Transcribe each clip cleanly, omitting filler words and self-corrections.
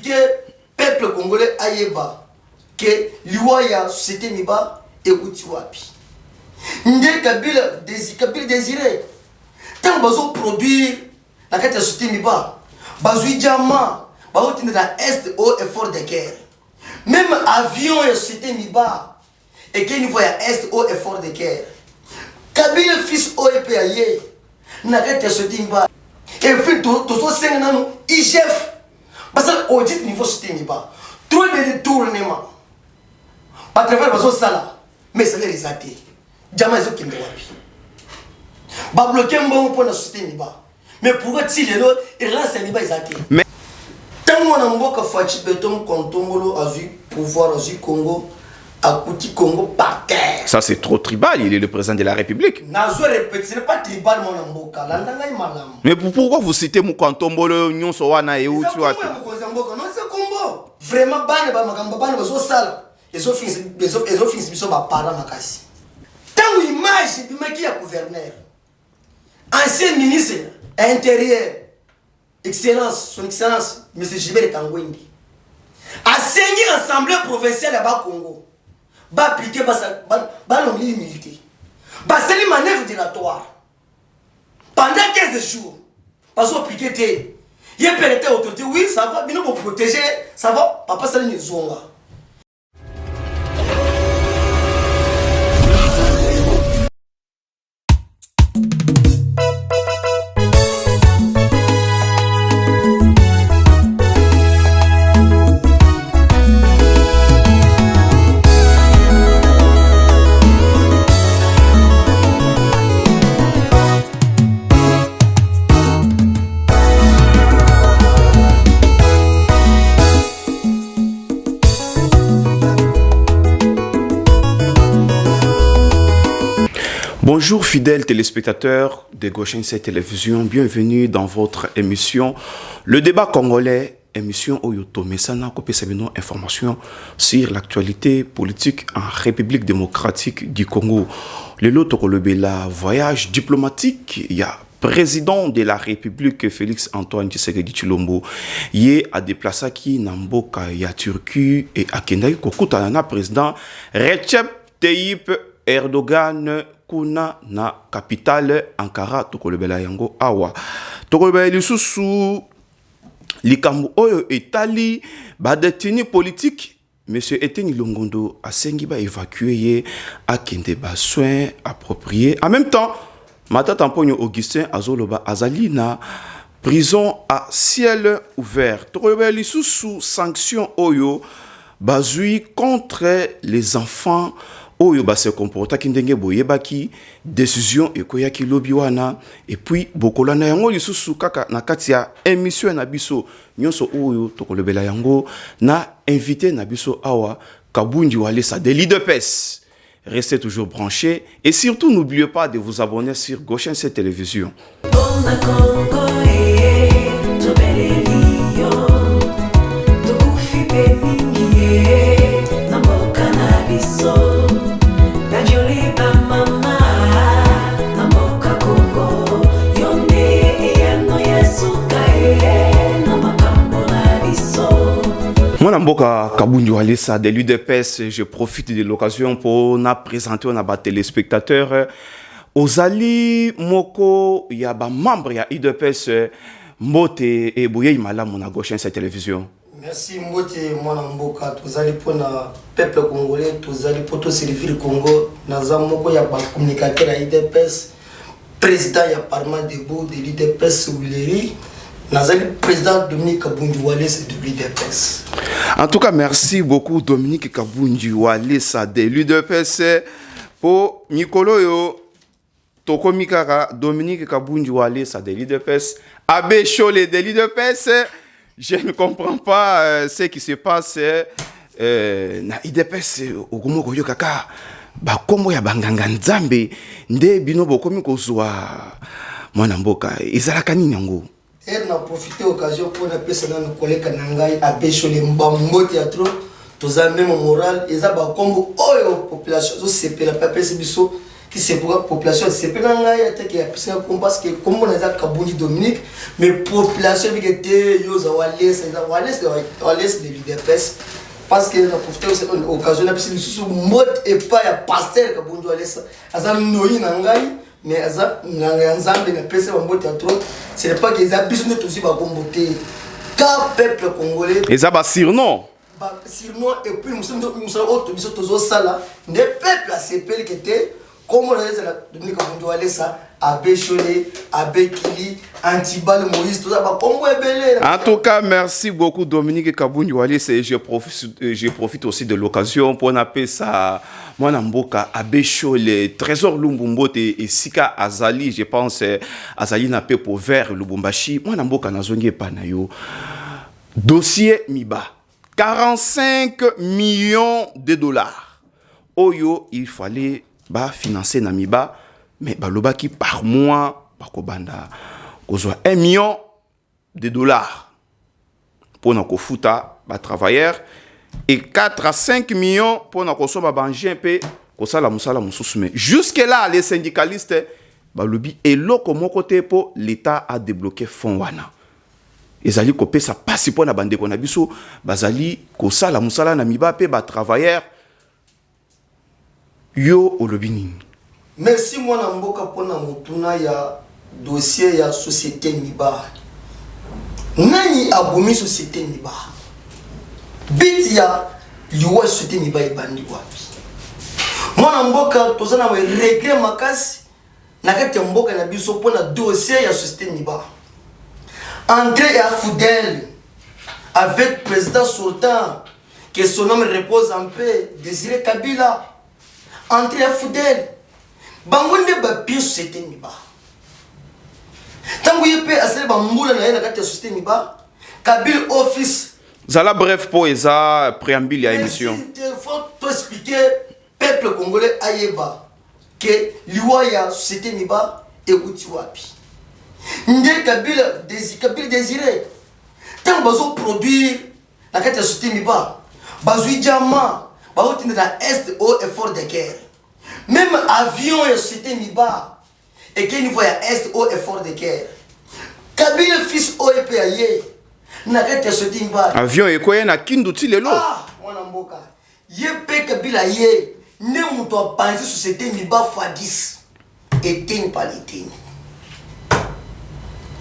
que peuple congolais ayeba que liwaya société miba et wapi. Ndé Kabila désiré. Tant bazo produire la carte de société miba, bazo diamant, bazo tendre dans est au effort de guerre. Même avion et société miba et quel niveau ya est au effort de guerre. Kabila fils au EPAye na carte de société miba. Et puis tout ça nano IGF parce que au dit niveau société miba. Trop de détournement. Pas travers bazo sala mais ça les athées. Jamais ils ont kimbe wapi. Ba bloquer mbongo pour la société niba. Mais pourquoi ti lelo relance niba izaki? Mais tant on a mboka fachi beton kontombolo a vu pouvoir a vu Congo a kuti Congo par terre. Ça c'est trop tribal, il est le président de la République. Nazo répète, ce n'est pas tribal mon mboka, landanga malam. Mais pourquoi vous citez Mukontombolo nyonso wana e uti wapi? Non c'est Congo. Vraiment bane ba makamba bane bazo sala. Les offices biso ba parents makasi. Tant image bimaki ya gouverneur. Ancien ministre intérieur, excellence, son excellence, M. Gilbert Kangwendi, a saigné l'Assemblée provinciale à Congo, va appliquer l'humilité, va faire les manœuvres dilatoires. Pendant 15 jours, va appliquer. Il y a une autorité, oui, ça va, mais nous pour protéger, ça va, papa, ça n'est pas. Bonjour fidèles téléspectateurs de Goshen Télévision, bienvenue dans votre émission Le débat congolais, émission Oyoto Mesana, copie Sabino, information sur l'actualité politique en République démocratique du Congo. Le loto la voyage diplomatique, il y a président de la République Félix Antoine Tshisekedi Tshilombo, il a déplacé qui Namboka, ya Turquie et à Kendai, Kokuta na président Recep Tayyip Erdogan kuna na capitale Ankara tokolebela yango awa tokolebela lisusu likambo oyo etali ba détenu politique monsieur Etienne Longondo asengi ba évacuer ye akende ba soins appropriés en même temps Matata Mponyo Augustin azoloba azali na prison à ciel ouvert tokolebela lisusu sanction oyo bazui contre les enfants oyo ba se comporta kindenge boyebaki décision ekoyaki lobi wana et puis bokolana yango lisusu kaka na kati ya émission na biso nyonso oyo tokolebela yango na invité na biso awa Kabunji Walesa de l'IDPS. Restez toujours branchés et surtout n'oubliez pas de vous abonner sur Goshen Télévision. Moi, Mboka Kabunji Walesa de l'UDPS, je profite de l'occasion pour nous présenter aux téléspectateurs. Ozali Moko, il y a des membres de l'UDPS, Mbote et Bouye Malamu na Goshen cette télévision. Merci Mbote, moi Mboka, tous allez pour le peuple congolais, tous allez pour tout servir le Congo. Naza Moko, il y a des communicateurs à l'UDPS, président, il y a Parlement debout de l'UDPS Willeri. Nazali président Dominique Kabunji Walesa de l'UDPS. En tout cas, merci beaucoup Dominique Kabunji Walesa de l'UDPS pour Nikoloyo Toko Mikara, Dominique Kabunji Walesa de l'UDPS, Abbé Cholé de l'UDPS. Je ne comprends pas ce qui se passe na UDPS au Gomo Goyo Kaka. Ba komo ya banganga nzambe nde bino bokomi kozwa mwana mboka ezalaka nini yango? On a profité de l'occasion pour appeler nos collègues Kanangai à Bécholé Mbambo Théâtre. Tous les mêmes moral. Ils ont comme la population. C'est la pape, c'est biso. qui c'est pour la population c'est pas dans la tête qui a pris un parce que comme on a dit Kabundi Dominique mais population qui était yo za wales de l'UDPS parce que la profité aussi occasion la prise sous mode et pas ya pasteur Kabundi wales azam noyi na ngai mais azam na nzambe na pesa ba mbote trop ce n'est pas que za biso ne tous ba komboté car peuple congolais et ça ba surnom surnom et puis nous sommes autres biso tozo sala ne peuple a s'appelle que était comme on a dit la Dominique Kabundi wales Abbé Cholé, Abbé Kili, Antibal, Moïse, tout ça, bah, en tout cas, merci beaucoup Dominique Kabundi Wallis et je profite aussi de l'occasion pour appeler ça moi Namboka, Abbé Cholé, Trésor Lumbumbote et Sika Azali, je pense Azali n'a pas pour vers Lubumbashi, moi Namboka Nazongi Panayo. Dossier Miba, 45 millions de dollars. Oyo, il fallait bah, financer Namiba. Mais baloba qui par mois bakobanda kozwa 1 million de dollars pour nos futa ba travailleurs et 4 à 5 millions pour nos kosoma bangien pe kosala musala mususu mais jusque là les syndicalistes balobi et loko moko te pour l'état a débloqué fonds wana ezali kopesa pasi pour na bande ko na biso bazali kosala musala na miba pe ba travailleurs yo olobini. Merci moi Namboka pour na mutuna ya dossier ya société Miba. Nani abomi société Miba. Bit ya liwa société Miba ibandi wapi. Moi Namboka tozana we regret makasi na kati mboka na biso pour na dossier ya société Miba. André et Afoudel avec président Sultan que son nom repose en paix Désiré Kabila. André et Afoudel bangonde ba pied société Miba tangu yepe asele ba mbula na yena kati société Miba Kabila office zala bref pour eza préambule ya émission il faut tout expliquer peuple congolais ayeba que liwa ya société Miba ekuti wapi nde Kabila désiré tangu bazo produire na kati société Miba bazui jama ba otinde na est au effort de guerre. Même avion et société Miba et qu'il niveau ya est au effort de guerre. Kabila fils au EPAye na kete société Miba. Avion et quoi na kinduti lelo. Ah, mwana mboka. Yepe Kabila ye ne muto penser société Miba fois 10 et tin pas les tin.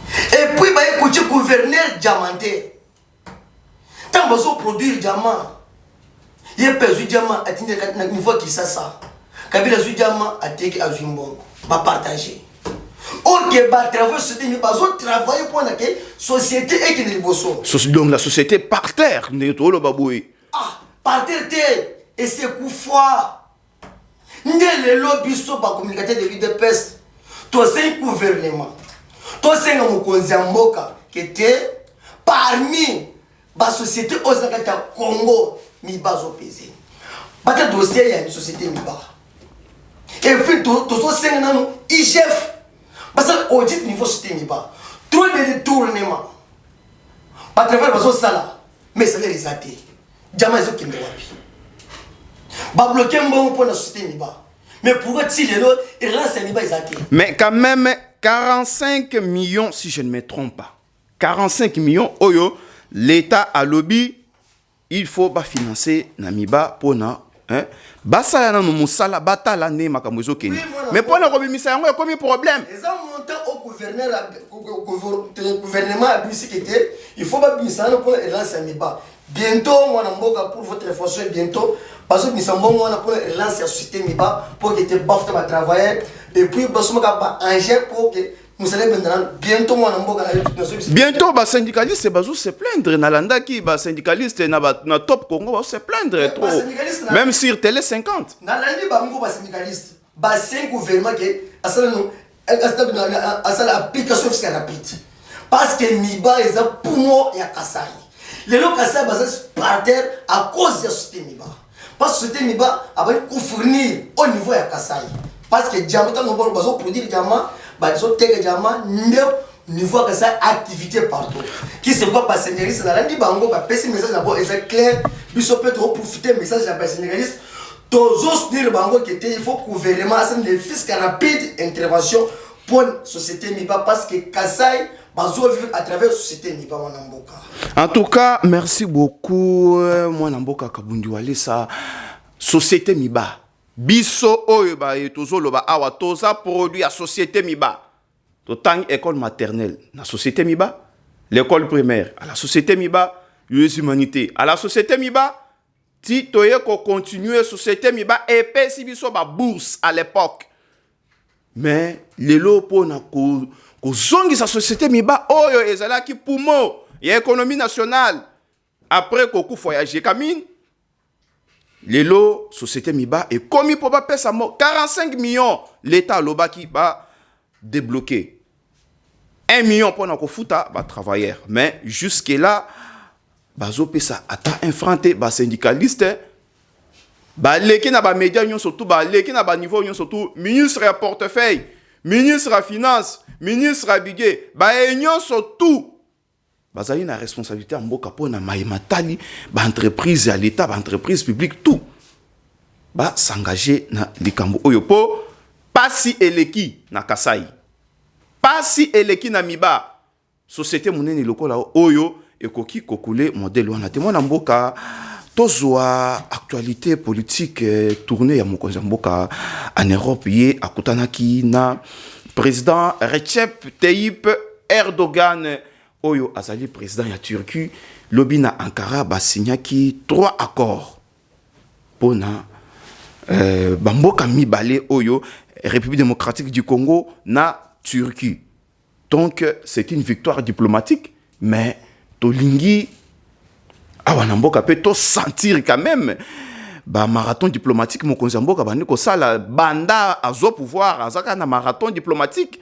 Et puis ba écouter gouverneur diamanté. Tant bazo produire diamant. Yepe zu diamant atinde na niveau qui ça. Kabila Zoudiama a été à Zimbabwe, va partager. Or que va travailler société, mais pas travailler pour la société et qui est bosso. Donc la société par terre, n'est pas le baboué. Ah, par terre et c'est coup foi. N'est le lobby sur la communication de l'UDPS. Toi c'est un gouvernement. Toi c'est un Mokonzamboka qui était parmi la société aux Zakata Congo, mi bas au pays. Pas de dossier il y a une société mi bas. Et puis, tout ça, c'est un IGF. Parce que audit niveau système, trop de détournements. Pas travers le ça mais c'est les athées. Jamais ils ont qui me wapi. Ba bloquer un bon point de système. Mais pourquoi il est là, il lance un les athées. Mais quand même, 45 millions, si je ne me trompe pas. 45 millions, oyo, l'État a lobby, il faut pas financer Namiba pour na. Hein? Basa yana no musala batala ne makamwezo keni. Mais pour na kobimisa yango komi problème. Les montant au gouvernement a dit que il faut pas bimisa pour relancer Miba. Bientôt moi namboka pour votre information bientôt parce que misambo moi pour relancer la société Miba pour que te bafte ma travailler et puis basuma ka angé pour que bientôt moi bientôt ba syndicaliste bazo se plaindre na landa ki ba syndicaliste na top Congo se plaindre trop même sur télé 50 na landi bango ba syndicaliste ba 5 gouvernement que asala application fiscale rapide parce que Miba est un poumon ya Kasai les gens Kasai basé par terre à cause de ce Miba parce que ce Miba a va fournir au niveau ya Kasai parce que diamant no bazo produire diamant bazo teke diamant niveau que ça activité partout qui se voit pas sénégaliste na landi bango ba pesi message d'abord est clair biso peut trop profiter message ya sénégaliste soutenir bango qui était il faut que gouvernement les fisc rapide intervention pour société Miba parce que Kasai bazo vivre à travers société Miba Mwanamboka. En tout cas, merci beaucoup Mwanamboka Kabundi Walesa société Miba. Biso oyo ba tozoloba awa toza produit à société Miba. Totang école maternelle na société Miba, l'école primaire à la société Miba, les humanités à la société Miba. Si tu as continué société Miba et puis si biso ba bourse à l'époque. Mais les lots pour na ko zongi sa société Miba oyo ezala ki poumon et économie nationale après koku voyager kamine les lots société Miba et commis pour pas sa mort 45 millions l'état loba qui va débloquer 1 million pour na ko futa ba travailleurs mais jusque là bazo pesa ata infranté ba syndicaliste ba leki na ba média nyon surtout ba leki na ba niveau nyon surtout ministre à portefeuille ministre à finance ministre à budget ba nyon surtout bazali na responsabilité mboka pona maimatali ba entreprise à l'état ba entreprise publique tout ba s'engager na likambo oyo po pasi eleki na Kasai pasi eleki na Miba société monene lokola oyo ekoki kokule modèle wana te mona mboka tozwa actualité politique tournée ya mokonzi mboka en Europe ye akutanaki na président Recep Tayyip Erdogan oyo azali président ya Turquie lobi na Ankara ba signaki 3 accords pona bamboka mibale oyo République démocratique du Congo na Turquie. Donc c'est une victoire diplomatique mais tolingi awana mboka pe to sentir quand même ba marathon diplomatique mokonzi mboka bandi ko sala banda azo pouvoir azaka na marathon diplomatique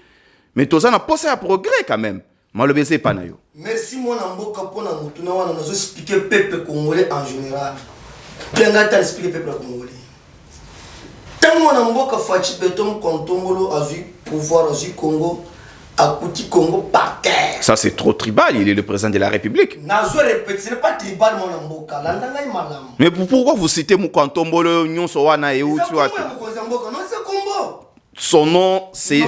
mais toza na posa ya progrès quand même malobe c'est pas na yo. Merci mon mboka pona mutuna wana nazo expliquer peuple congolais en général bien ta expliquer peuple congolais tant mon mboka fachi beton kontombolo azu pouvoir azu Congo Akuti Congo par terre. Ça c'est trop tribal, il est le président de la République. Nazo répète, ce n'est pas tribal mon mboka. Mais pourquoi vous citez Mukantombolo Nyonso wana et où tu as son nom c'est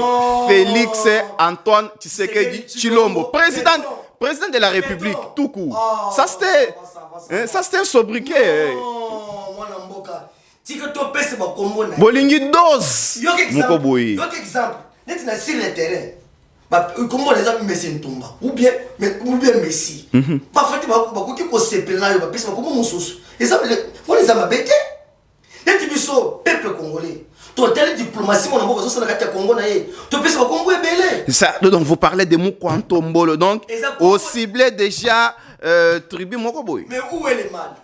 Félix Antoine Tshisekedi Tshilombo, président de la République tout court. Ça c'était un sobriquet. Bolingi dose. Mokoboyi. Exemple, net na sur le terrain. Comment les hommes Messi Ntumba ou bien Messi. Parfois tu vas beaucoup ko sepela yo ba pesa comme mususu. Les hommes les hommes bêtés. Les biso peuple congolais. Ton telle diplomatie mon ambo so na kati ya Congo na ye. To pesa ba Congo ebele. Ça donc vous parlez de Mukantombolo donc au ciblé déjà tribu Mokoboyi. Mais où est le mal?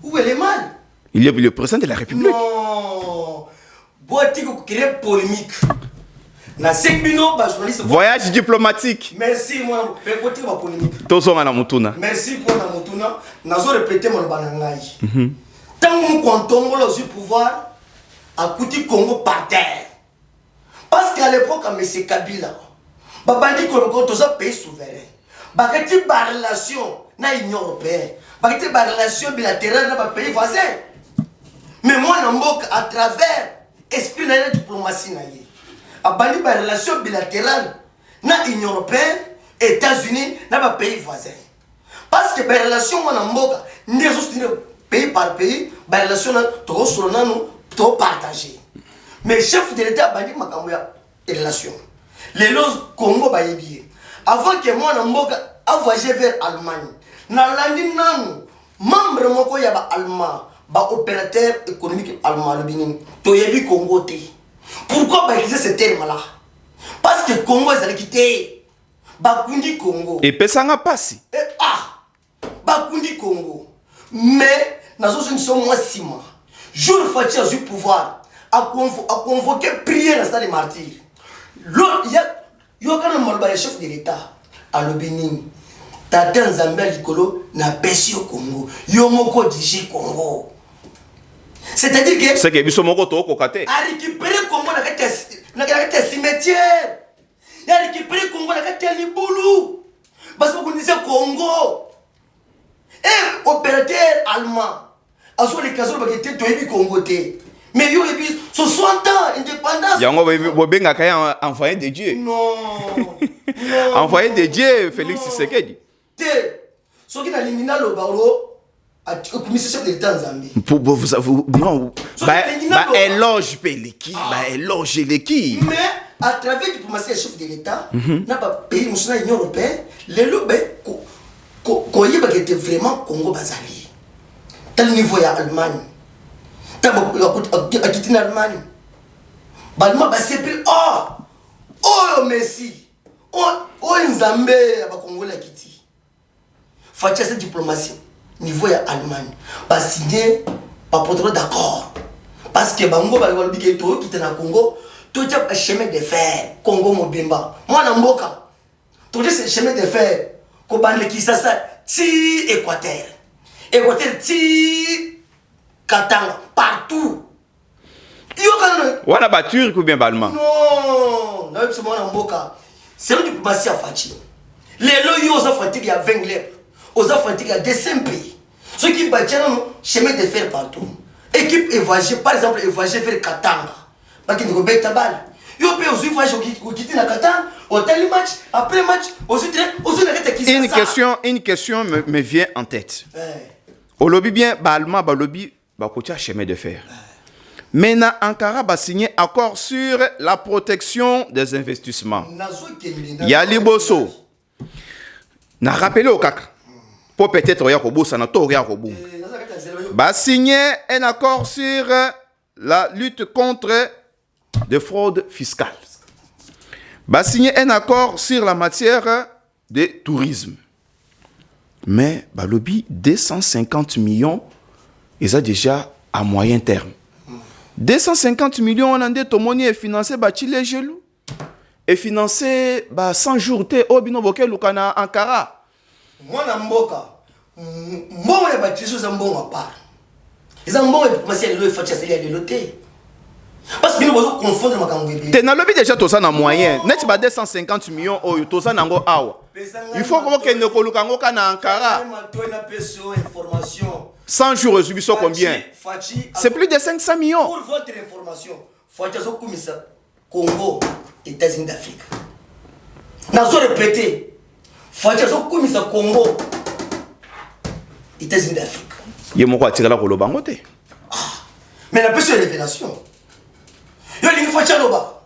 Où est le mal? Il est le président de la République. Non. Boatiko créer polémique. Na Sengbino, journaliste. Voyage diplomatique. Merci, moi. Côté ma polémique. Tozonga na mutuna. Merci pour la mutuna. Nazo répéter mon banangai. Tant qu'on contombe le pouvoir, à Kouti Congo par terre. Parce qu'à l'époque, à M. Kabila, Babandi Kongo, tous un pays souverain. Bakati ba relation na Union européenne. Bakati ba relation bilatérale na ba pays voisin. Mais moi, Namboka, à travers esprit de la diplomatie, a banni une relation bilatérale na Union européenne, États-Unis, na pays voisins. Parce que la relation Namboka, nous sommes pays par pays, la relation nous partager. Mais chef de l'État a banni une relation. Les lois Congo ba yebiye. Avant que moi Namboka a voyagé vers l'Allemagne, na landi nanu membre moko ya ba allemand. Opérateur économique allemand le Bénin, Toyebi Congo té. Pourquoi utiliser ce terme-là? Parce que Congo est quitté. Bakundi Congo. Et Pesanga passi. Bakundi Congo. Mais nous sommes moins 6 mois. Jour Fatia a eu pouvoir à convoquer prier dans le stade des martyrs. L'autre, il y a un chef de l'État à le Bénin. Tata Nzambia Likolo na pesi au Congo. Yomoko digi Congo. C'est-à-dire que c'est que biso moko to kokate. A récupérer Congo na kati cimetière. Il a récupéré Congo na kati Libulu. Parce qu'on disait Congo. Et opérateur allemand azo les casos bakete toyebi Congo te. Mais yo ebi 60 ans indépendance. Yango bobenga kaya envoyé de Dieu. Non. Envoyé de Dieu Félix Tshisekedi. Te. Soki na limina lo baro a commissaire chef de l'État en Zambie. Pour vous non. Bah éloge Peleki, bah éloge Peleki. Mais à travers la diplomatie chef de l'État, n'a pas pays musulman Union européenne, les lobes ko yeba que était vraiment Congo bazali. Tel niveau ya Allemagne. A quitté l'Allemagne. Balma ba sepri oh Messi. Oh Nzambe ba Congo la kiti. Fatia cette diplomatie niveau ya Allemagne. Ba signer ba protocole d'accord. Parce que bango ba lobi ke to quitter na Congo, to tap chemin de fer Congo Mobimba. Moi na mboka. To ce chemin de fer ko ban le Kinshasa ti Équateur. Équateur ti Katanga, partout. Wana ba Turc ou bien Balma? Non, c'est mon amboka. C'est le diplomatie à Fachi. Les loyaux aux Africains, il y a 20 lèvres. Aux Africains, il y a des 5 pays. Ceux qui battent chemin de fer partout. Équipe évoagée, par exemple, évoagée vers Katanga. Parce qu'ils ne rebellent pas balle. Ils ont payé aux évoagés qui quittent la Katanga, au tel match, après match, aux autres qui Une question me vient en tête. Au lobby bien, Balma, lobby. Bakotia chemin de fer. Maintenant, Ankara va signer accord sur la protection des investissements. Yali Bosso. Na rappelé au CAC. Pour peut-être rien au bout, ça n'a pas rien au bout. Va signer un accord sur la lutte contre des fraudes fiscales. Va signer un accord sur la matière de tourisme. Mais le lobby 250 millions. Ils ont déjà à moyen terme. 250 millions en andé, ton monnaie est financé par Chile Gelou. Et financé par 100 jours de Obino Boke Lukana Ankara. Moi, je suis moi, je suis un bon à part. Ils ont bon et commencé à le faire chasser de l'hôtel. Parce que nous devons confondre ma gambie. Tu as lobby déjà tout ça en moyen. Net pas 250 millions au tout ça nango awa. Il faut que nous colocango kana Ankara. 100 jours reçus sont combien? C'est plus de 500 millions. Pour votre information, Fachi a Congo, États-Unis d'Afrique. Nous avons répété. Fachi a Congo, États-Unis d'Afrique. Il y a quoi tirer la rolo bangote. Mais la plus de révélation. Il y a une Fachi Loba.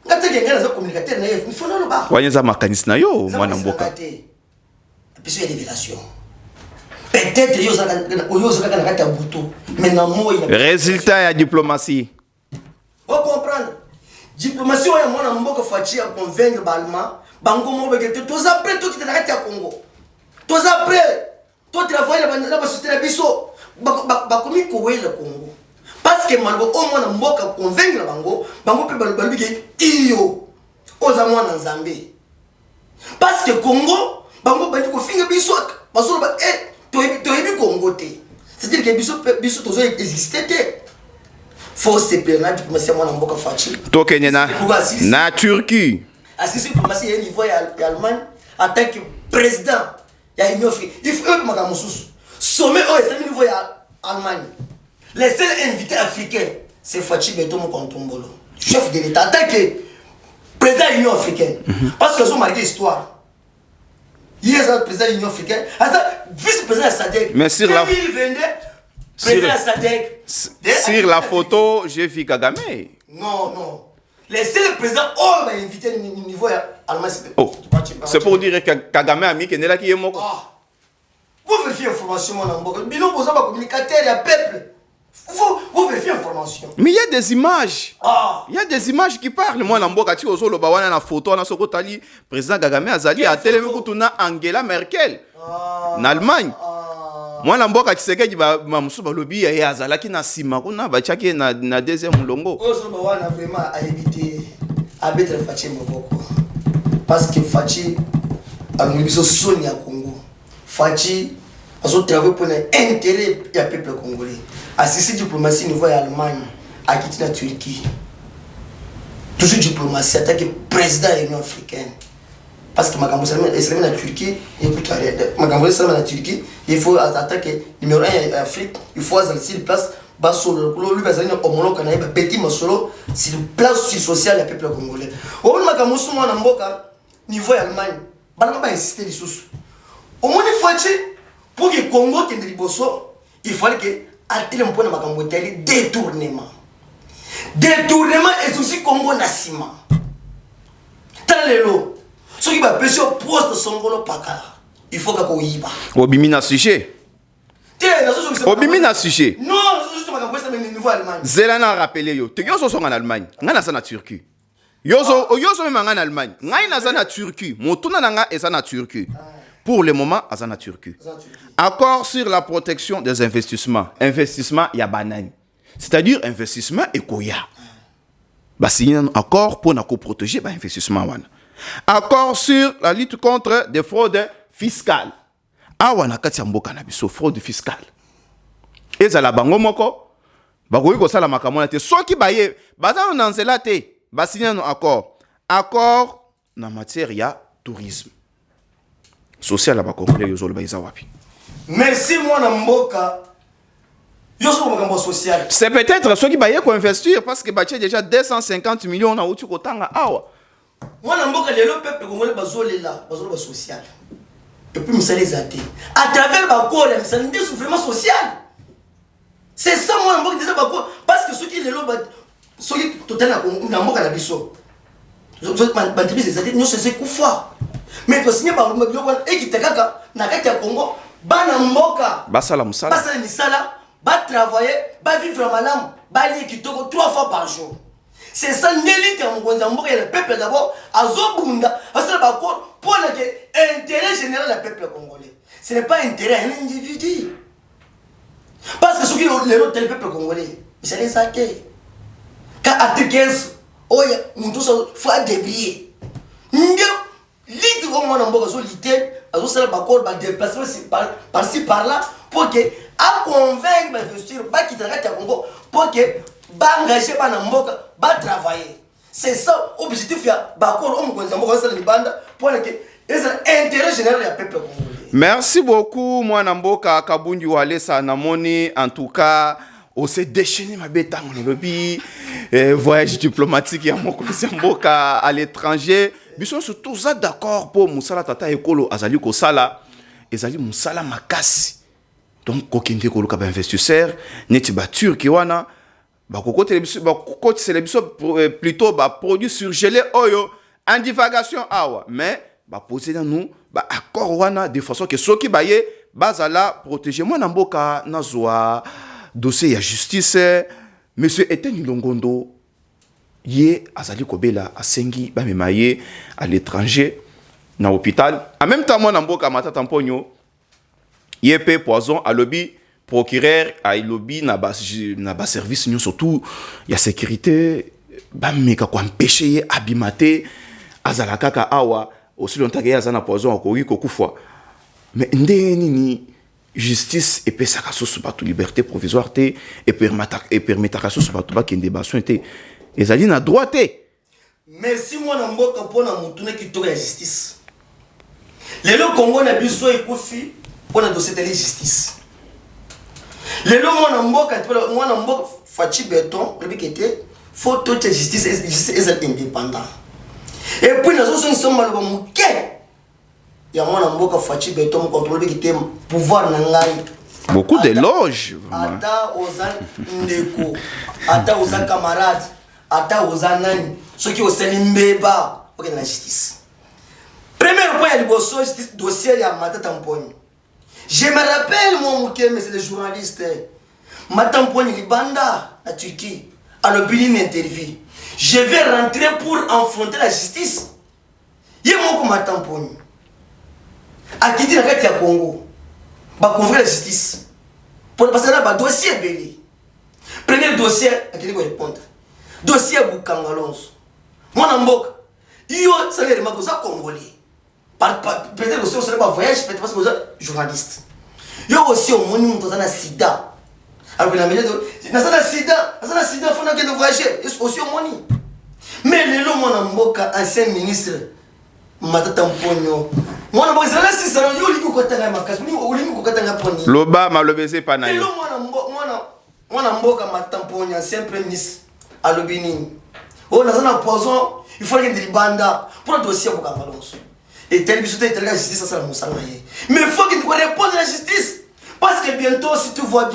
Quand tu as un communicateur, il faut le bas. Il y a un mécanisme na yo, moi namboka. La plus de révélation. Peut-être résultat de la diplomatie. Vous comprendre. Diplomatie, on a Fachi à convaincre Balma. Bango Mobeke, tous après, tout qui est arrêté à Congo. Tous après, tout travail là-bas, la biso. Bakomi Koué le Congo. Parce que Malgo, au moins, on a convaincre Bango. Bango peut balbiquer iyo. Aux amours en Zambie. Parce que Congo, Bango peut dire finger biso. Parce que Congo, c'est-à-dire que biso tous existé. Faut se plaindre diplomatie moi namboka Fachi. Tokenena na Turquie. Assisté diplomatie au niveau de Allemagne en tant que président ya Union africaine. Il faut que madame Moussous sommet au niveau de Allemagne. Les seuls invités africains c'est Fachi Beto Mokontombolo, chef de l'État en tant que président de l'Union africaine. Parce que ils ont marqué l'histoire. Il est le président de l'Union africaine, vice-président de SADC. Mais sur la... 2022, président de SADC. Sur la photo, j'ai vu Kagame. Non. Les seuls présidents ont invité au niveau allemand. Oh, c'est pour dire que Kagame a mis qu'il est là qui est mort. Vous vérifiez l'information, mon amour. Bilan, vous avez un communicateur, il y a un peuple. Vous vérifiez l'information. Mais il y a des images. Il y a des images qui parlent. Moi, Namboka, tu as la photo, on a ce côté, président Kagame Azali a télé Angela Merkel en Allemagne. Moi, Namboka, tu sais que Mamsou Balobi et Azala qui n'a sima, on a bachaki na deuxième longo. On a vraiment à éviter à mettre Fachi Moboko. Parce que Fachi a mis Sonia Congo. Fachi a travaillé pour l'intérêt du peuple congolais. Assisté diplomatie au niveau de l'Allemagne, a quitté la Turquie. Toujours diplomatie, en tant que président de l'Union africaine. parce que makambo c'est la Turquie écoute makambo c'est la Turquie il faut attaquer numéro 1 Afrique il faut sur place bas solo lui bazali na homologue na ba petit masolo sur place social ya peuple congolais au makambo somo na mboka niveau ya Allemagne bana ba insister lisusu au moins fois pour que Congo kende liboso il fallait que atele mpona makambo tali détournement et aussi Congo na sima talelo ce qui va pêcher au poste songolo pakala il faut que yiba obimina sujet obimina sujet non juste makambo ça même niveau Allemagne zelana rappeler yo te yo so songa en Allemagne ngana sa na Turquie yo so même en Allemagne ngai na za na Turquie motuna nanga eza na Turquie pour le moment eza na Turquie accord sur la protection des investissements investissement ya banani c'est-à-dire investissement ekoya ba signer un accord pour na ko protéger ba investissement wana accord sur la lutte contre des fraudes fiscales awana kati ya mboka na biso fraude fiscale ezala bango moko bakoki kosala makambo na te soki baye baza na nzela te ba signer un accord na matière ya tourisme social ba congolais yo zolo ba iza wapi merci moi na mboka yo so makambo social c'est peut-être ceux qui baye ko investir parce que ba déjà 250 millions na uti ko tanga awa moi na mboka lelo peuple congolais bazolela ba social et puis misala ezate à travers ba corps ya misala ndé souffrement social c'est ça moi na mboka déjà ba corps parce que ceux qui lelo ba ceux qui total na mboka na biso ba tribu ezate nous c'est kufa mais to signer ba biloko et qui tekaka na kati ya Congo bana mboka basala musala basala misala ba travailler ba vivre malamu ba li kitoko 3 fois par jour c'est ça n'élite en mboka mboka le peuple d'abord azobunda basala ba ko pour l'intérêt général du peuple congolais ce n'est pas intérêt d'un individu parce que ce qui est le peuple congolais c'est les athées quand article 15 oya muntu so faut débrier l'idée au moins en mboka zo lité azo sala ba ko ba déplacer par-ci par-là pour que à convaincre ba investir ba kitaka ta Congo pour que ba engager ba na mboka ba travailler c'est ça objectif ya ba ko o mkonza mboka sala libanda pour que intérêt général ya peuple congolais. Merci beaucoup mwana mboka Kabundi Walesa namoni en tout cas on s'est déchaîné ma bête en lobby voyage diplomatique ya mboka à l'étranger biso surtout ça d'accord pour musala tata ekolo azali ko sala ezali musala makasi donc kokende ko luka ba investisseur neti ba turki wana ba kokotele biso ba kokotele biso plutôt ba produit surgelé oyo en divagation awa mais ba poser dans nous ba accord wana de façon que soki baye bazala protéger moi na mboka nazwa dossier ya justice monsieur Etienne Longondo ye azali kobela asengi ba memaye à l'étranger na hôpital en même temps moi na mboka matata mponyo ye pe poison à lobby procureur a lobby na ba service nous surtout ya sécurité ba meka ko empêcher ye abimate azala kaka awa aussi longtemps que azana poison akoki kokufwa mais ndeni ni justice et puis ça kaso ba liberté provisoire te et permettre kaso ba to ba kende baso te ezali na droit te merci moi na mboka pona mutuna kitoko ya justice lelo Congo na biso ekufi pona dossier de justice lelo moi na mboka Fachi Beton le bikete faut toute justice est indépendant et puis nous sommes mal muke ya moi na mboka Fachi Beton contrôle bikete pouvoir na ngai beaucoup d'éloges ata ozan ndeko ata ozan camarade ata ozanani ceux qui oseli mbeba ok na justice premier point ya liboso justice dossier ya Matata Mponi je me rappelle mon muke mais c'est le journaliste Matata Mponi libanda à Turquie à l'opinion interview je vais rentrer pour affronter la justice ye moko Matata Mponi akiti na kati ya Congo ba convoquer la justice pour passer là ba dossier belé premier dossier akili ko répondre dossier Bukangalonzo mwana mboka yo salaire makoza congolais peut-être aussi on serait pas voyage peut-être parce que vous êtes journaliste yo aussi au moni muto na sida alors que la mêlée de na sida faut na que de voyager aussi au moni mais le mwana mboka ancien ministre matata mponyo mwana bozala sisana yo liko kotanga makasi ulingo kotanga poni loba malobeze pa na yo elo mwana mboka matata mponyo ancien premier ministre alobini oh nazana poison il faut que ndibanda pour dossier pour Kamalonso et tel bisoute tel justice ça la musanga ye mais il faut que tu répondes à la justice parce que bientôt si tout va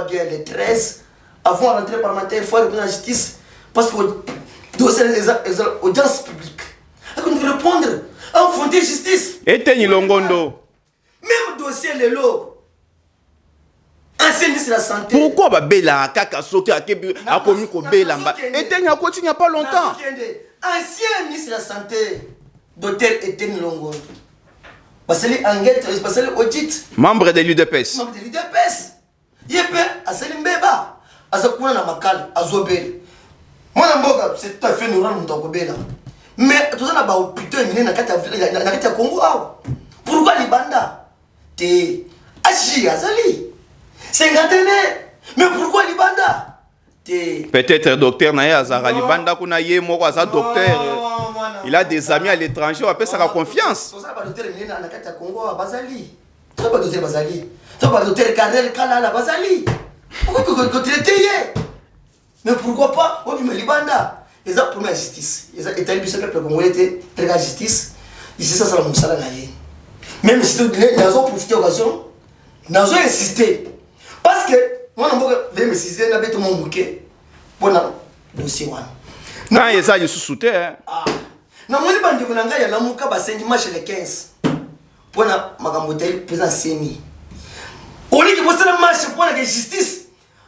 bien les 13 avant l'entrée parlementaire il faut répondre à la justice parce que dossier les audiences publiques on doit répondre à fonder justice et teni longondo même dossier les lots ancien ministre de la santé pourquoi ba bela kaka soki akebi akomi ko bela mba et teni akoti nya pas longtemps ancien ministre de la santé docteur Etienne Longondo basali enquête basali audit membre de l'UDPS yepe asali mbeba azakuna na makala azobela mwana mboka c'est tout à fait normal muntu akobela mais tout ça na ba hôpital mine na kati ya Congo awa pourquoi libanda te aji azali cinquantaine mais pourquoi libanda te peut-être docteur na azara libanda kuna ye moko aza docteur il a des amis à l'étranger on appelle ça la confiance tout ça ba docteur mine na kati ya Congo bazali tout ba docteur bazali tout ba docteur Karel Kalala bazali pourquoi que traité mais pourquoi pas on dit libanda ils ont pour la justice ils ont établi ce que le Congo était très la justice ici ça la musala na ye même si nous avons profité occasion nous avons insisté parce que moi on veut me ciser na beto mon bouquet pour na dossier wana na yesa je sous-souté ah na moni bandi ko nanga ya lamuka basengi match le 15 pour na makambo tel président Seni oli ki posala match pour la justice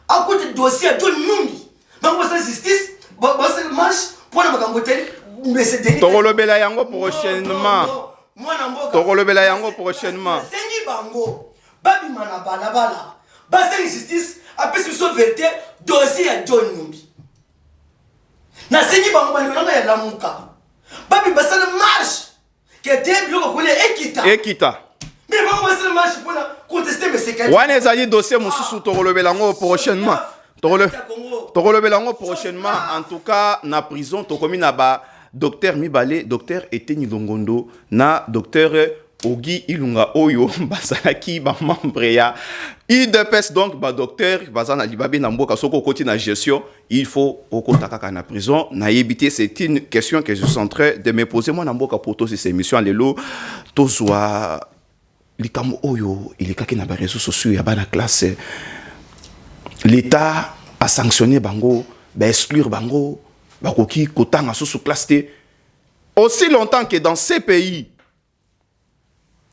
à côté de dossier à John Numbi donc posala justice posala match pour na makambo tel mais c'est tolobela yango prochainement tolobela yango prochainement sengi bango babi mana bala basali justice après sur vérité dossier à John Numbi na sengi bango bani nanga ya lamuka babi basala marche qui était biloko kule ekita mais bango basala marche pour contester mais c'est quand wana ezali dossier mususu tolobela yango prochainement tolobela yango prochainement en tout cas na prison tokomi na ba docteur Mibale docteur Etienne Longondo na docteur Ogi Ilunga Oyo bazalaki ba membre ya UDPS donc ba docteur bazana libabe na mboka soko koti na gestion il faut okota kaka na prison na yebité c'est une question que je suis en train de me poser moi na mboka pour tous ces émissions lelo tozwa likamo oyo ilikaki na ba réseaux sociaux ya bana classe l'état a sanctionné bango ba exclure bango bakoki kotanga sous classe T aussi longtemps que dans ces pays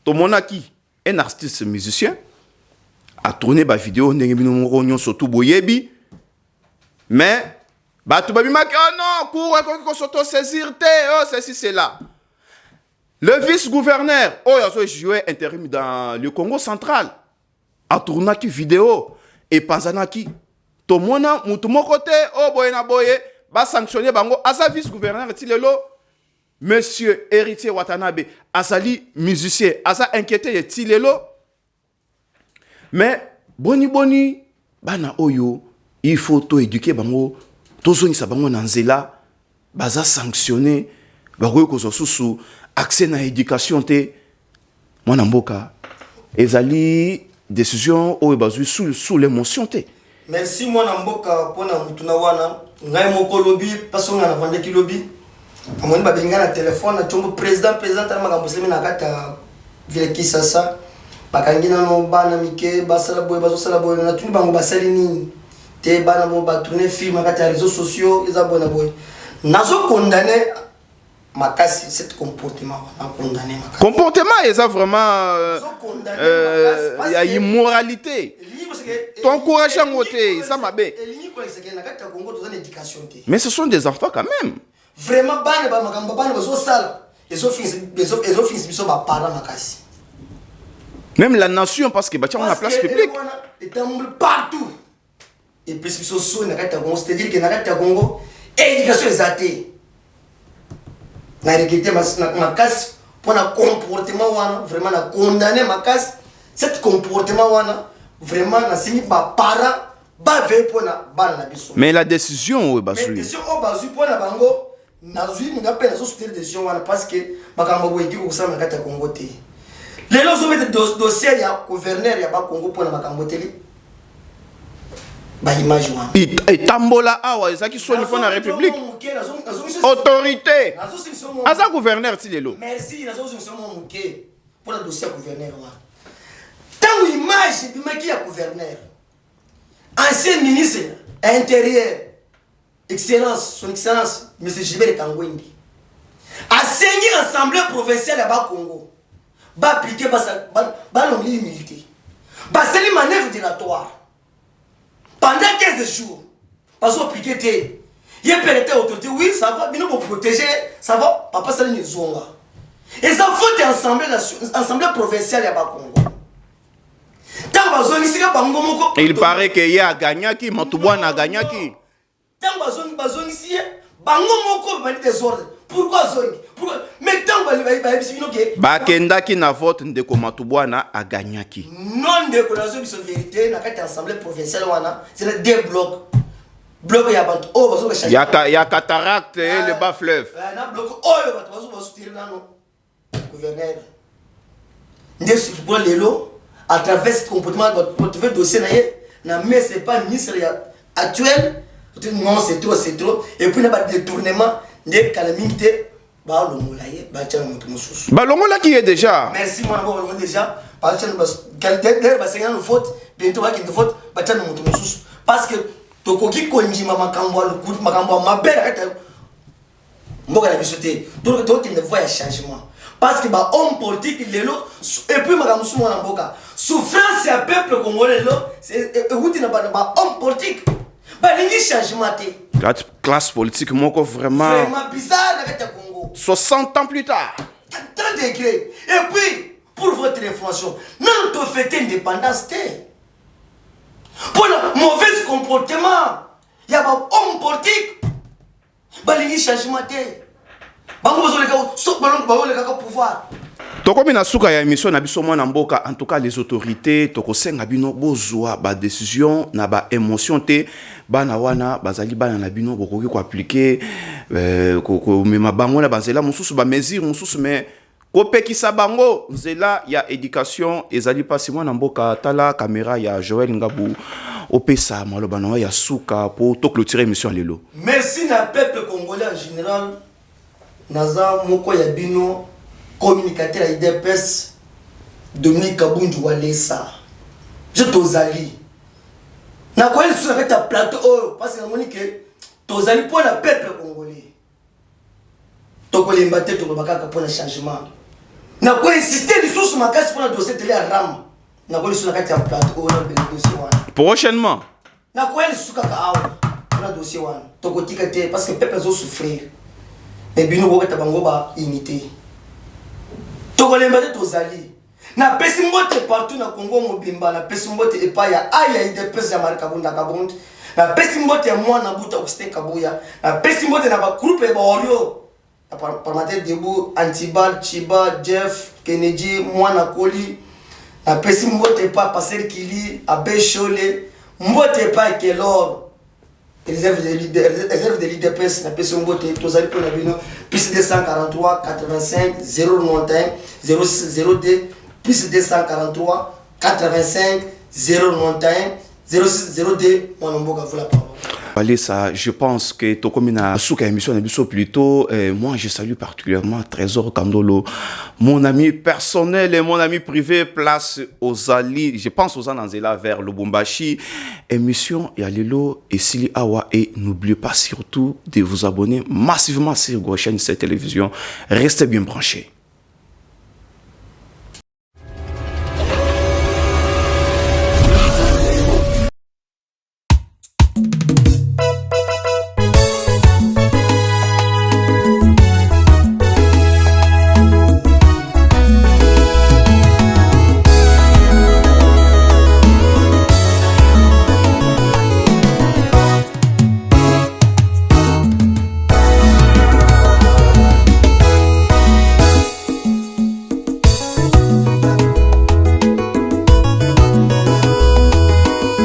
Tomonaki, un artiste musicien, a tourné ma vidéo, surtout Boyebi, mais, tu m'as dit, oh non, cours, qu'on s'auto-saisir, oh, ceci, c'est là. Le vice-gouverneur, oh, il a joué intérim dans le Congo central, a tourné une vidéo, et Panzanaki, Tomona, mon côté, oh, boyena boye, va sanctionner bango, à sa vice-gouverneur, il est là. Monsieur Héritier Watanabe, Azali musicien, Asa inquiété de Tilelo. Mais, boni, bana oyo, il faut to éduquer bango, to zoni sa bango nanzela, baza sanctionné, bagoyo kozo susu, accès na éducation te, mwana mboka, ezali décision oyo bazui sous l'émotion te. Merci mwana mboka pona mutuna wana, ngai moko lobby, paso nga na vandeki lobby. Amoni babenga na téléphone na chombo président tala makambo semi na kata vile Kisasa bakangi na no bana mike basala boy bazosala boy na tuni bango basali nini te bana bo ba tourner film na kata réseaux sociaux eza bona boy nazo condamner makasi cet comportement na condamner makasi comportement eza vraiment il y a immoralité t'encourages en côté ça m'a bé mais ce sont des enfants quand même. Vraiment, même la nation, parce que on a la place publique. Partout. Et puis, c'est-à-dire que dans Congo, l'éducation est athée. Na regretté ma casse pour un comportement vraiment na condamner ma casse. Cet comportement vraiment na signé par parents. Mais la décision au Bazou. La décision au Bazou pour la bango. nazwi nga pe nazo soutenir décision wana parce que makambo boyeki ko sama kata Congo te lelo zo mettre dossier ya gouverneur ya ba Congo pona makambo teli ba image wana etambola awa ezaki soni pona république autorité aza gouverneur ti lelo merci nazo somo muke pona dossier gouverneur wana tango image bimaki ya gouverneur ancien ministre intérieur Excellence, son Excellence, M. Gilbert Kangwendi, a saigné l'Assemblée provinciale à Congo, va appliquer l'humilité, va faire une manœuvre dilatoire. Pendant 15 jours, va appliquer, il y a une autorité, oui, ça va, bien pour protéger, ça va, papa, ça n'est pas. Et ça faut l'Assemblée provinciale à Congo. Il paraît qu'il y a Gagnaki, Montouboine a Gagnaki. Tant bazon ici, bango moko ba des ordres. Pourquoi zoni? Pourquoi? Mais tant ba bisinoke. Ba kenda ki na vote ndeko Matubwana a gagnaki. Non de connaissance biso vérité na kati assemblée provinciale wana, c'est des blocs. Bloc ya bantu oh bazo ba changer. Ya cataracte et le bas fleuve. Na bloc oh yo bato bazo ba soutenir nano. Gouverneur. Ndesi pour lelo à travers ce comportement votre dossier na mais c'est pas ministre actuel. Non, c'est trop. Et puis, il y a un détournement de calamité. Balongola qui est déjà. Merci, moi, déjà. Parce que Tokoki Konji Makambo, ma belle, Mboka la bisoté. Donc, il ne voit un changement. Parce que homme politique, il est là. Et puis, Madame Soumana Mboka. Souffrance, c'est un peuple congolais. C'est un homme politique. La classe politique, vraiment bizarre avec le Congo. 60 ans plus tard. 30 degrés. Et puis, pour votre information, nous avons fait l'indépendance. Pour le mauvais comportement, il y a un homme politique. Il y a un changement. Il y a un pouvoir. Tokomi na suka ya émission na biso mwana mboka en tout cas les autorités tokosenga bino bozwa ba décision na ba émotion te bana wana bazali bana na bino bokoki ko appliquer ko mema bango na banzela mususu ba mesure mususu mais ko pekisa bango nzela ya éducation ezali pasi mwana mboka tala caméra ya Joël Ngabu opesa maloba na ya suka pour to clôturer émission lelo. Merci na peuple congolais en général naza moko ya bino communicateur à IDPS Dominique Kabundu Walesa. Je t'osali. Na quoi il se fait à plateau parce que Monique t'osali pour le peuple congolais. Tokole mbaté to bakaka pour le changement. Na quoi insister les sources makasi pour le dossier télé à ram. Na quoi il se fait à plateau na dossier wana. Prochainement. Na quoi il se fait à pour le dossier wana. Tokotika te parce que peuple zo souffrir. Mais bino bo ta bango ba unité. Tokolemba tozali na pesi mbote partout na Congo mobimba na pesi mbote epa ya aya ide pesi ya marka bunda kabund na pesi mbote mwana buta okste kabuya na pesi mbote na ba groupe ba orio par matin debout Antibal Chiba Jeff Kennedy mwana Koli na pesi mbote pa passer Kili abe Chole mbote pa Kelor réserve de l'IDPS na pesi mbote tozali pour na bino plus 243 85 091 0602 plus 243 85 091 0602 mon mboka vous la parole. Allez, ça, je pense que Tokomina Souka émission est plutôt. Moi, je salue particulièrement Trésor Kandolo, mon ami personnel et mon ami privé, place aux alliés. Je pense aux Ananzela vers Lubumbashi. Émission Yalilo et Sili Awa. Et n'oubliez pas surtout de vous abonner massivement sur Goshen, cette télévision. Restez bien branchés.